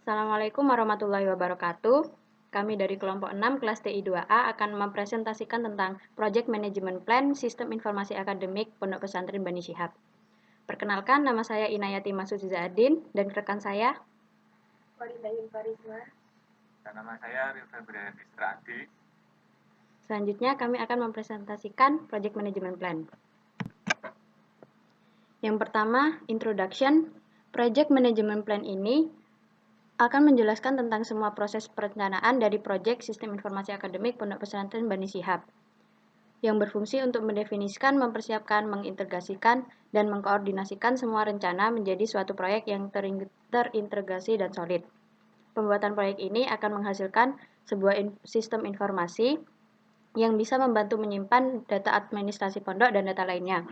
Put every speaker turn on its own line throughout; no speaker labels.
Assalamualaikum warahmatullahi wabarakatuh. Kami dari kelompok 6 kelas TI2A akan mempresentasikan tentang Project Management Plan Sistem Informasi Akademik Pondok Pesantren Bani Syihab. Perkenalkan, nama saya Inayati Masud Zahadin dan rekan saya
Walidain Farisma.
Dan nama saya Rifai Bredistra Adi.
Selanjutnya kami akan mempresentasikan Project Management Plan. Yang pertama, Introduction. Project Management Plan ini akan menjelaskan tentang semua proses perencanaan dari proyek Sistem Informasi Akademik Pondok Pesantren Bani Syihab yang berfungsi untuk mendefinisikan, mempersiapkan, mengintegrasikan, dan mengkoordinasikan semua rencana menjadi suatu proyek yang terintegrasi dan solid. Pembuatan proyek ini akan menghasilkan sebuah sistem informasi yang bisa membantu menyimpan data administrasi pondok dan data lainnya.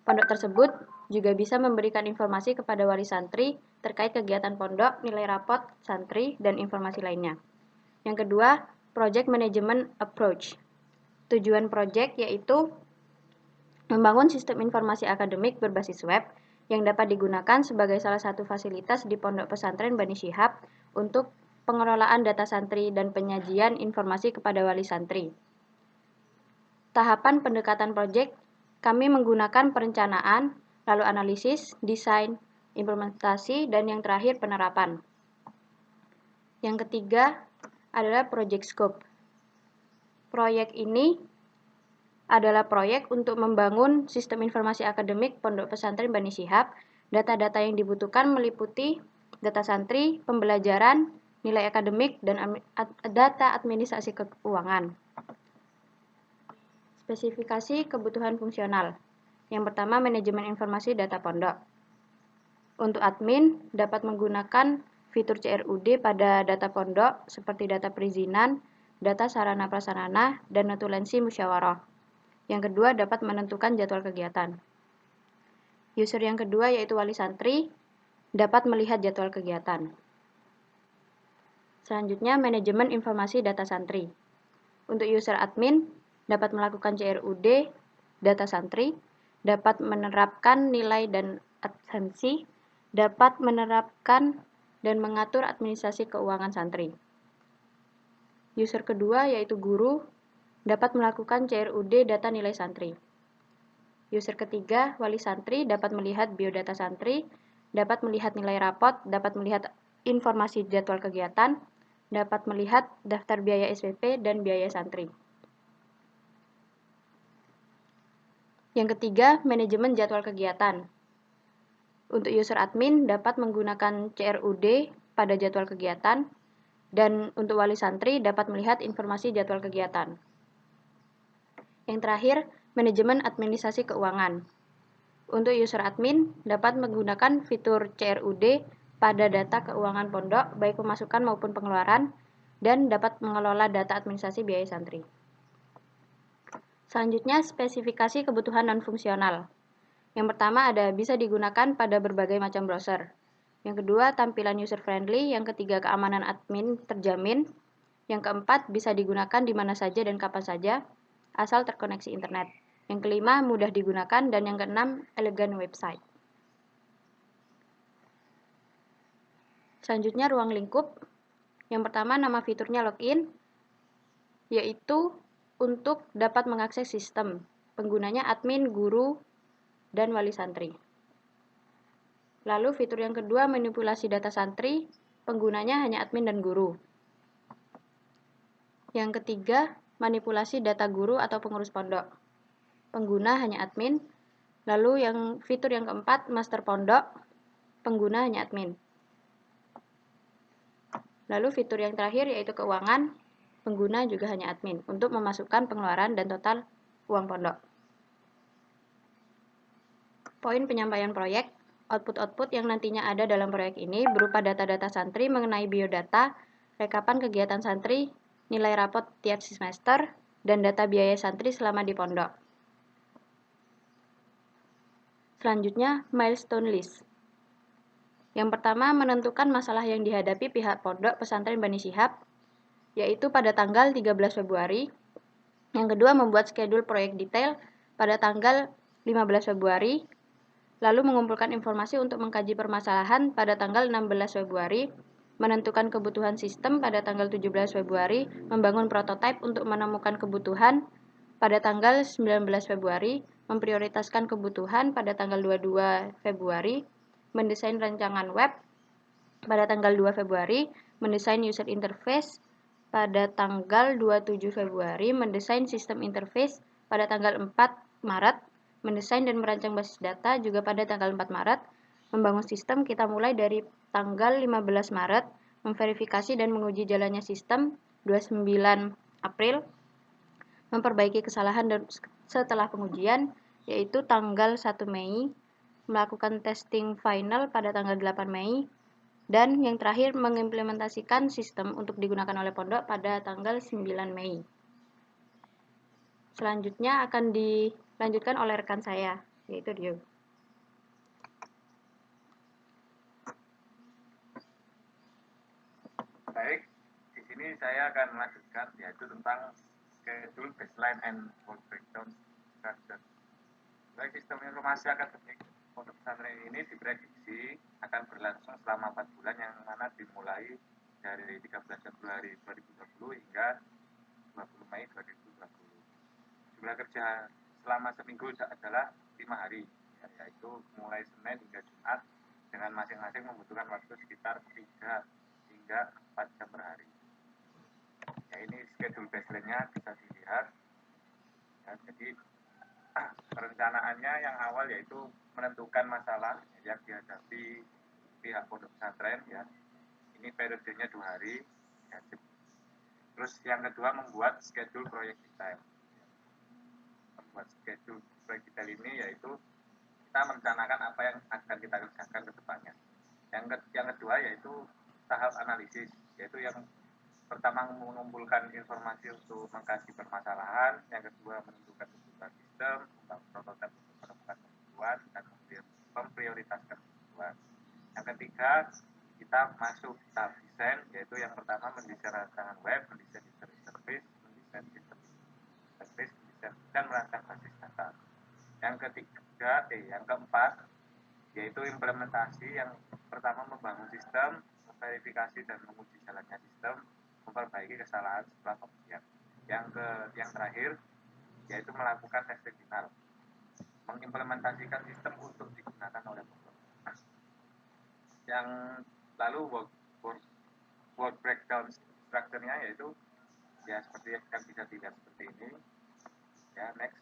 Pondok tersebut juga bisa memberikan informasi kepada wali santri terkait kegiatan pondok, nilai rapot santri, dan informasi lainnya. Yang kedua, Project Management Approach. Tujuan proyek yaitu membangun sistem informasi akademik berbasis web yang dapat digunakan sebagai salah satu fasilitas di Pondok Pesantren Bani Syihab untuk pengelolaan data santri dan penyajian informasi kepada wali santri. Tahapan pendekatan proyek, kami menggunakan perencanaan, lalu analisis, desain, implementasi, dan yang terakhir penerapan. Yang ketiga adalah project scope. Proyek ini adalah proyek untuk membangun sistem informasi akademik Pondok Pesantren Bani Syihab. Data-data yang dibutuhkan meliputi data santri, pembelajaran, nilai akademik, dan data administrasi keuangan. Spesifikasi kebutuhan fungsional. Yang pertama, manajemen informasi data pondok. Untuk admin, dapat menggunakan fitur CRUD pada data pondok seperti data perizinan, data sarana prasarana, dan notulensi musyawarah. Yang kedua, dapat menentukan jadwal kegiatan. User yang kedua yaitu wali santri, dapat melihat jadwal kegiatan. Selanjutnya, manajemen informasi data santri. Untuk user admin, dapat melakukan CRUD data santri, dapat menerapkan nilai dan absensi, dapat menerapkan dan mengatur administrasi keuangan santri. User kedua yaitu guru, dapat melakukan CRUD data nilai santri. User ketiga, wali santri, dapat melihat biodata santri, dapat melihat nilai rapot, dapat melihat informasi jadwal kegiatan, dapat melihat daftar biaya SPP dan biaya santri. Yang ketiga, manajemen jadwal kegiatan. Untuk user admin dapat menggunakan CRUD pada jadwal kegiatan, dan untuk wali santri dapat melihat informasi jadwal kegiatan. Yang terakhir, manajemen administrasi keuangan. Untuk user admin dapat menggunakan fitur CRUD pada data keuangan pondok, baik pemasukan maupun pengeluaran, dan dapat mengelola data administrasi biaya santri. Selanjutnya, spesifikasi kebutuhan non-fungsional. Yang pertama ada bisa digunakan pada berbagai macam browser. Yang kedua, tampilan user-friendly. Yang ketiga, keamanan admin terjamin. Yang keempat, bisa digunakan di mana saja dan kapan saja, asal terkoneksi internet. Yang kelima, mudah digunakan. Dan yang keenam, elegan website. Selanjutnya, ruang lingkup. Yang pertama, nama fiturnya login, yaitu untuk dapat mengakses sistem. Penggunanya admin, guru, dan wali santri. Lalu fitur yang kedua, manipulasi data santri, penggunanya hanya admin dan guru. Yang ketiga, manipulasi data guru atau pengurus pondok, pengguna hanya admin. Lalu fitur yang keempat, master pondok, pengguna hanya admin. Lalu fitur yang terakhir yaitu keuangan, pengguna juga hanya admin untuk memasukkan pengeluaran dan total uang pondok. Poin penyampaian proyek, output-output yang nantinya ada dalam proyek ini berupa data-data santri mengenai biodata, rekapan kegiatan santri, nilai rapot tiap semester, dan data biaya santri selama di pondok. Selanjutnya, milestone list. Yang pertama, menentukan masalah yang dihadapi pihak Pondok Pesantren Bani Syihab, yaitu pada tanggal 13 Februari. Yang kedua, membuat schedule proyek detail pada tanggal 15 Februari, lalu mengumpulkan informasi untuk mengkaji permasalahan pada tanggal 16 Februari, menentukan kebutuhan sistem pada tanggal 17 Februari, membangun prototipe untuk menemukan kebutuhan pada tanggal 19 Februari, memprioritaskan kebutuhan pada tanggal 22 Februari, mendesain rancangan web pada tanggal 2 Februari, mendesain user interface pada tanggal 27 Februari, mendesain sistem interface pada tanggal 4 Maret, mendesain dan merancang basis data juga pada tanggal 4 Maret, membangun sistem kita mulai dari tanggal 15 Maret, memverifikasi dan menguji jalannya sistem 29 April, memperbaiki kesalahan dan setelah pengujian yaitu tanggal 1 Mei, melakukan testing final pada tanggal 8 Mei, dan yang terakhir mengimplementasikan sistem untuk digunakan oleh pondok pada tanggal 9 Mei. Selanjutnya akan dilanjutkan oleh rekan saya, yaitu Rio.
Baik, di sini saya akan melanjutkan yaitu tentang schedule, baseline, and goal breakdown structure. Baik, sistem informasi akademik pondok pesantren ini diprediksi akan berlangsung selama 4 bulan yang mana dimulai dari 13 Februari 2020 hingga 20 Mei 2020. Jumlah kerja selama seminggu adalah 5 hari, yaitu mulai Senin hingga Jumat dengan masing-masing membutuhkan waktu sekitar 3 hingga 4 jam per hari. Ya, ini schedule baseline-nya bisa dilihat. Ya, jadi perencanaannya yang awal yaitu menentukan masalah yang dihadapi pihak pondok pesantren, ya. Ini periodenya 2 hari. Ya. Terus yang kedua membuat schedule proyek detail. Membuat schedule proyek detail ini yaitu kita merencanakan apa yang akan kita kerjakan ke depannya. Yang kedua yaitu tahap analisis, yaitu yang pertama mengumpulkan informasi untuk mengkaji permasalahan, yang kedua menentukan kebutuhan sistem, membangun prototipe untuk menemukan kebutuhan dan memprioritaskan kebutuhan. Yang ketiga kita masuk tahap desain, yaitu yang pertama mendesain rancangan web, mendesain user interface, mendesain sistem interface, mendesain dan merancang basis data. Yang keempat yaitu implementasi, yang pertama membangun sistem, memverifikasi dan menguji jalannya sistem, memperbaiki kesalahan setelah pengujian. Yang terakhir yaitu melakukan testing final, mengimplementasikan sistem untuk digunakan oleh pondok. Yang lalu work breakdown structure-nya yaitu ya seperti yang bisa dilihat seperti ini. Ya, next.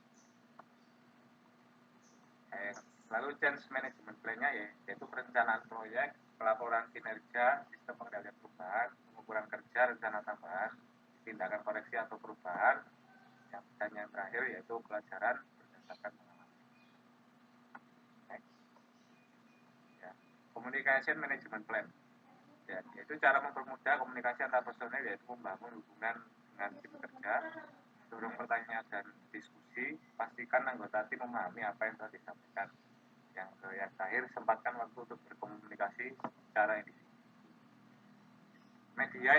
Lalu change management plan-nya yaitu perencanaan proyek, pelaporan kinerja, sistem pengendalian perubahan, pengukuran kerja, rencana tambahan, tindakan koreksi atau perubahan, dan yang terakhir yaitu pelajaran berdasarkan pengalaman. Ya. Communication management plan, ya, yaitu cara mempermudah komunikasi antar personel, yaitu membangun hubungan dengan tim kerja, dorong pertanyaan dan diskusi, pastikan anggota tim memahami apa yang telah disampaikan. Yang terakhir, sempatkan waktu untuk berkomunikasi secara individu. Media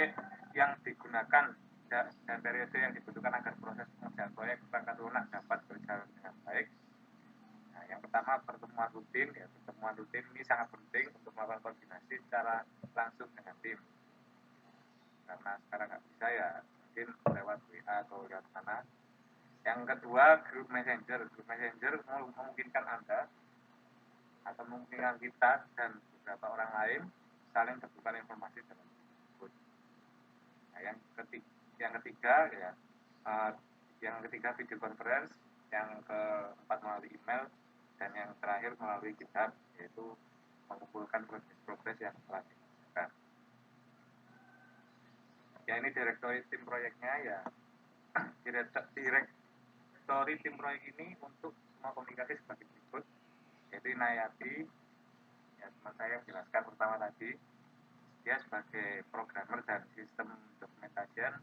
yang digunakan dan periode yang dibutuhkan agar proses pengerjaan proyek perangkat lunak dapat berjalan dengan baik. Nah, yang pertama pertemuan rutin. Ya, pertemuan rutin ini sangat penting untuk melakukan koordinasi secara langsung dengan tim. Karena sekarang nggak bisa, ya mungkin lewat WA atau lewat mana. Yang kedua, group messenger. Group messenger memungkinkan Anda atau memungkinkan kita dan beberapa orang lain saling bertukar informasi dalam tersebut. Nah, yang ketiga ya, yang ketiga video conference, yang keempat melalui email, dan yang terakhir melalui GitHub, yaitu mengumpulkan progres yang telah dilakukan. Ya, ini direktori tim proyeknya, ya. Direktori tim proyek ini untuk semua komunikasi sebagai berikut, yaitu Inayati, ya, teman saya yang jelaskan pertama tadi, dia sebagai programmer dan sistem documentation,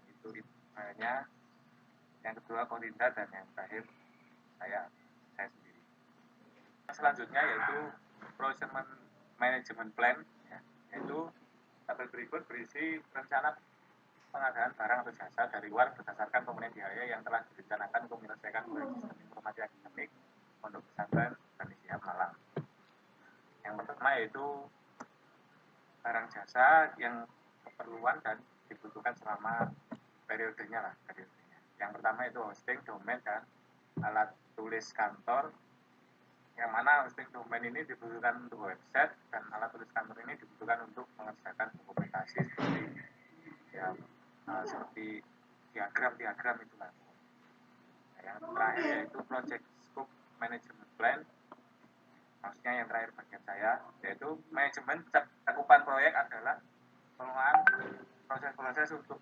itu emailnya. Yang kedua Korinda, dan yang terakhir saya sendiri. Selanjutnya yaitu project management plan, ya, yaitu tabel berikut berisi rencana pengadaan barang atau jasa dari luar berdasarkan komponen biaya yang telah direncanakan untuk menyelesaikan proyek sistem informasi akademik pondok pesantren dan Banisiap Malang. Yang pertama yaitu barang jasa yang keperluan dan dibutuhkan selama periodenya. Yang pertama itu hosting, domain, dan alat tulis kantor, yang mana hosting domain ini dibutuhkan untuk website dan alat tulis kantor ini dibutuhkan untuk mengerjakan dokumentasi seperti diagram itulah. Yang terakhir yaitu project scope management plan. Maksudnya yang terakhir bagian saya yaitu manajemen cakupan proyek adalah pengelolaan proses-proses untuk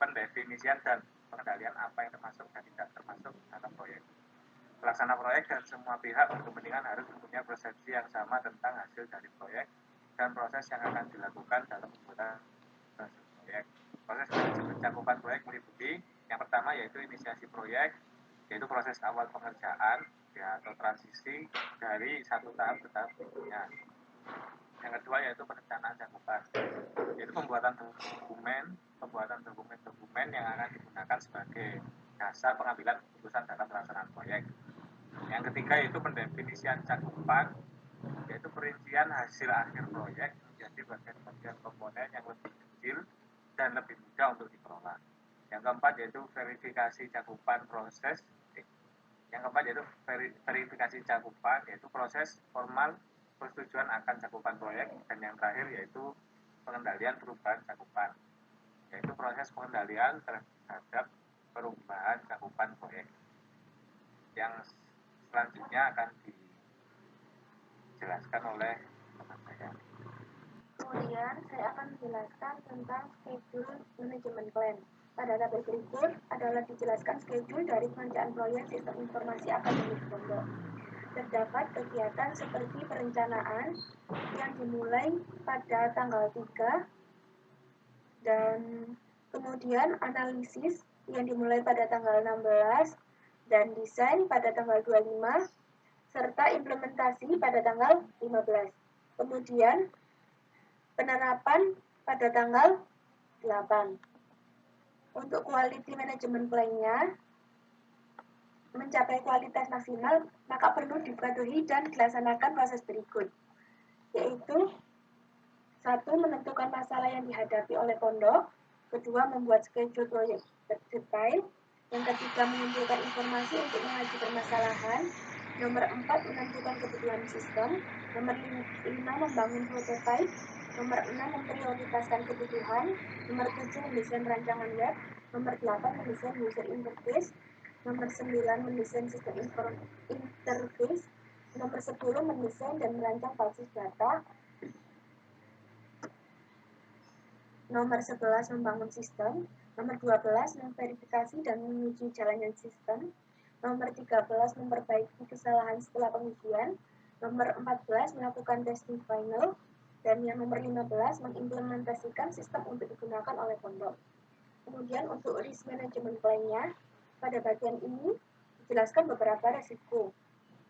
pendefinisian dan pengendalian apa yang termasuk dan tidak termasuk dalam proyek. Pelaksana proyek dan semua pihak berkepentingan harus mempunyai persepsi yang sama tentang hasil dari proyek dan proses yang akan dilakukan dalam pembuatan proyek. Proses manajemen cakupan proyek meliputi yang pertama yaitu inisiasi proyek, yaitu proses awal pengerjaan atau transisi dari satu tahap ke tahap berikutnya. Yang kedua yaitu perencanaan cakupan, yaitu pembuatan dokumen yang akan digunakan sebagai dasar pengambilan keputusan dalam pelaksanaan proyek. Yang ketiga yaitu pendefinisian cakupan, yaitu perincian hasil akhir proyek menjadi bagian-bagian komponen yang lebih kecil dan lebih mudah untuk dikelola. Yang keempat yaitu verifikasi cakupan proses. Yang keempat yaitu verifikasi cakupan, yaitu proses formal persetujuan akan cakupan proyek. Dan yang terakhir yaitu pengendalian perubahan cakupan, yaitu proses pengendalian terhadap perubahan cakupan proyek. Yang selanjutnya akan dijelaskan oleh teman saya.
Kemudian saya akan menjelaskan tentang schedule management plan. Pada tabel berikut adalah dijelaskan schedule dari pengerjaan proyek sistem informasi akademik pondok. Terdapat kegiatan seperti perencanaan yang dimulai pada tanggal 3 dan kemudian analisis yang dimulai pada tanggal 16 dan desain pada tanggal 25 serta implementasi pada tanggal 15. Kemudian penerapan pada tanggal 8. Untuk quality management plan-nya mencapai kualitas maksimal, maka perlu dipatuhi dan dilaksanakan proses berikut, yaitu 1. Menentukan masalah yang dihadapi oleh pondok. 2. Membuat schedule proyek detail. Yang ketiga, mengumpulkan informasi untuk mengaji permasalahan. Nomor 4, menentukan kebutuhan sistem. Nomor 5, membangun prototipe. Nomor 6, memprioritaskan kebutuhan. Nomor 7, mendesain rancangan web. Nomor 8, mendesain user interface. Nomor 9, mendesain sistem interface. Nomor 10, mendesain dan merancang basis data. Nomor 11, membangun sistem. Nomor 12, memverifikasi dan menguji jalannya sistem. Nomor 13, memperbaiki kesalahan setelah pengujian. Nomor 14, melakukan testing final. Dan yang nomor 15, mengimplementasikan sistem untuk digunakan oleh pondok. Kemudian untuk risk management plan-nya, pada bagian ini dijelaskan beberapa resiko,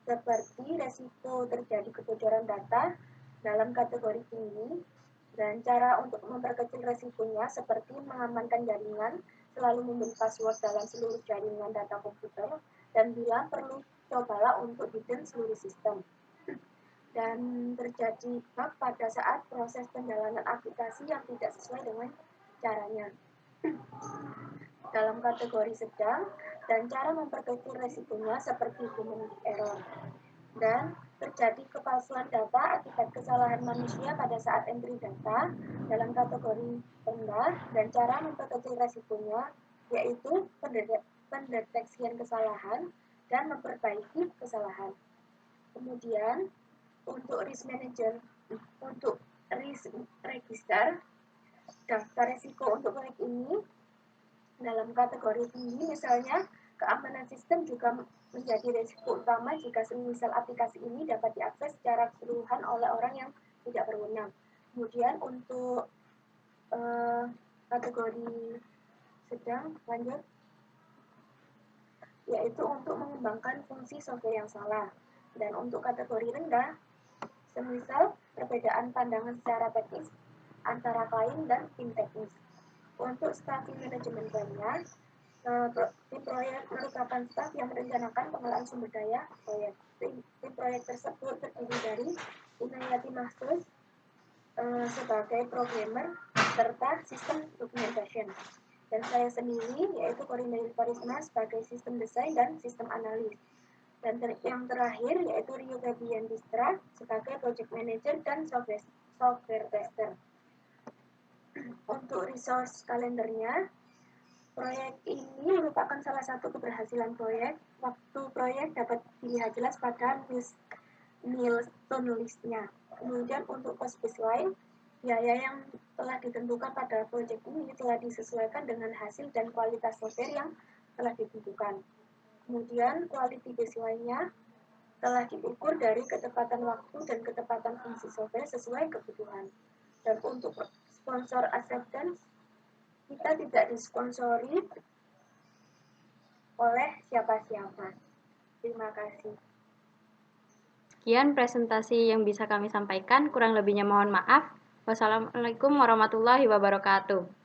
seperti resiko terjadi kebocoran data dalam kategori tinggi, dan cara untuk memperkecil resikonya seperti mengamankan jaringan, selalu memberi password dalam seluruh jaringan data komputer, dan bila perlu cobalah untuk hidden seluruh sistem. Dan terjadi bug pada saat proses penjalanan aplikasi yang tidak sesuai dengan caranya. Dalam kategori sedang, dan cara memperkecil resikonya seperti human error. Dan terjadi kepalsuan data akibat kesalahan manusia pada saat entry data dalam kategori rendah, dan cara memperkecil resikonya yaitu pendeteksian kesalahan dan memperbaiki kesalahan. Kemudian untuk risk register daftar risiko untuk proyek ini dalam kategori tinggi, misalnya keamanan sistem juga menjadi risiko utama jika semisal aplikasi ini dapat diakses secara keseluruhan oleh orang yang tidak berwenang. Kemudian untuk kategori sedang, lanjut, yaitu untuk mengembangkan fungsi software yang salah. Dan untuk kategori rendah, semisal perbedaan pandangan secara teknis antara klien dan tim teknis. Untuk staffing manajemen plan-nya, tim proyek merupakan staf yang merencanakan pengelolaan sumber daya proyek. Tim proyek tersebut terdiri dari Inayati Mahfuz, sebagai programmer serta sistem documentation. Dan saya sendiri yaitu Corinne Parisma sebagai sistem desain dan sistem analis. Dan yang terakhir yaitu Rio Gabian Distra sebagai project manager dan software tester. Untuk resource kalendernya, proyek ini merupakan salah satu keberhasilan proyek. Waktu proyek dapat dilihat jelas pada milestone listnya. Kemudian untuk cost baseline, biaya yang telah ditentukan pada proyek ini telah disesuaikan dengan hasil dan kualitas software yang telah ditentukan. Kemudian quality baseline-nya telah diukur dari ketepatan waktu dan ketepatan fungsi software sesuai kebutuhan. Dan untuk sponsor acceptance, kita tidak disponsori oleh siapa-siapa. Terima kasih.
Sekian presentasi yang bisa kami sampaikan, kurang lebihnya mohon maaf. Wassalamualaikum warahmatullahi wabarakatuh.